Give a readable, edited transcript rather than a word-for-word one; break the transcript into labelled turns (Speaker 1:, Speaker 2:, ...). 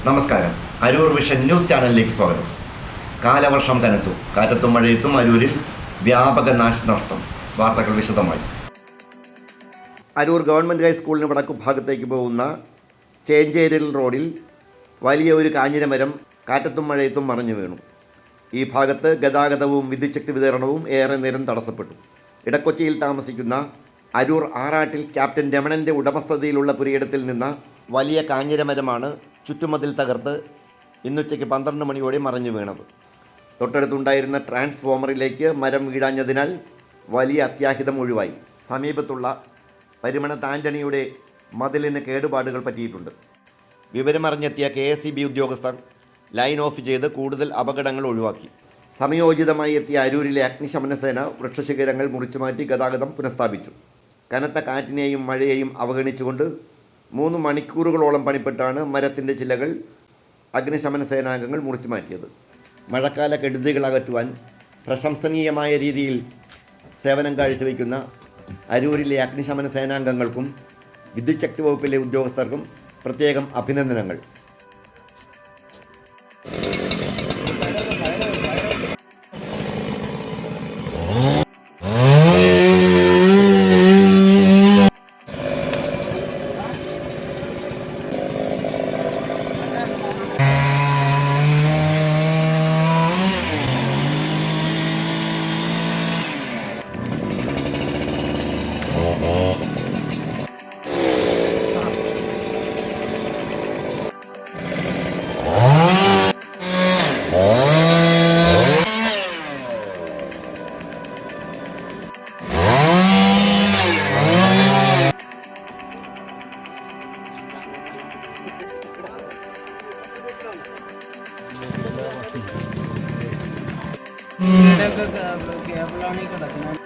Speaker 1: നമസ്കാരം. Aroor vision news ചാനലിലേക്ക് സ്വാഗതം. കാലവർഷം കനത്തു. കാറ്റത്തും മഴയത്തും അരൂരിൽ വ്യാപക നാശനഷ്ടം. വാർത്തകൾ വിശദമായി. അരൂർ ഗവൺമെൻറ് ഹൈസ്കൂളിന് വടക്കു ഭാഗത്തേക്ക് പോകുന്ന ചേഞ്ചേരിൽ റോഡിൽ വലിയ ഒരു കാഞ്ഞിരമരം കാറ്റത്തും മഴയത്തും മറിഞ്ഞു വീണു. ഈ ഭാഗത്ത് ഗതാഗതവും വിദ്യുച്ഛക്തി വിതരണവും ഏറെ നേരം തടസ്സപ്പെട്ടു. ഇടക്കൊച്ചിയിൽ താമസിക്കുന്ന അരൂർ ആറാട്ടിൽ ക്യാപ്റ്റൻ രമണൻ്റെ ഉടമസ്ഥതയിലുള്ള പുരയിടത്തിൽ നിന്ന് വലിയ കാഞ്ഞിരമരമാണ് ചുറ്റുമതിൽ തകർത്ത് ഇന്നുച്ചയ്ക്ക് 12 മണിയോടെ മറിഞ്ഞു വീണത്. തൊട്ടടുത്തുണ്ടായിരുന്ന ട്രാൻസ്ഫോമറിലേക്ക് മരം വീഴാഞ്ഞതിനാൽ വലിയ അത്യാഹിതം ഒഴിവായി. സമീപത്തുള്ള പരിമണത്ത് ആൻ്റണിയുടെ മതിലിന് കേടുപാടുകൾ പറ്റിയിട്ടുണ്ട്. വിവരമറിഞ്ഞെത്തിയ KSEB ഉദ്യോഗസ്ഥർ ലൈൻ ഓഫ് ചെയ്ത് കൂടുതൽ അപകടങ്ങൾ ഒഴിവാക്കി. സമയോചിതമായി എത്തിയ അരൂരിലെ അഗ്നിശമന സേന വൃക്ഷശിഖരങ്ങൾ മുറിച്ചുമാറ്റി ഗതാഗതം പുനഃസ്ഥാപിച്ചു. കനത്ത കാറ്റിനെയും മഴയെയും അവഗണിച്ചുകൊണ്ട് 3 മണിക്കൂറുകളോളം പണിപ്പെട്ടാണ് മരത്തിൻ്റെ ചില്ലകൾ അഗ്നിശമന സേനാംഗങ്ങൾ മുറിച്ചു മാറ്റിയത്. മഴക്കാല കെടുതികൾ അകറ്റുവാൻ പ്രശംസനീയമായ രീതിയിൽ സേവനം കാഴ്ചവെക്കുന്ന അരൂരിലെ അഗ്നിശമന സേനാംഗങ്ങൾക്കും വിദ്യുച്ഛക്തി വകുപ്പിലെ ഉദ്യോഗസ്ഥർക്കും പ്രത്യേകം അഭിനന്ദനങ്ങൾ.
Speaker 2: കേബിളാണ് കിടക്കുന്നത്.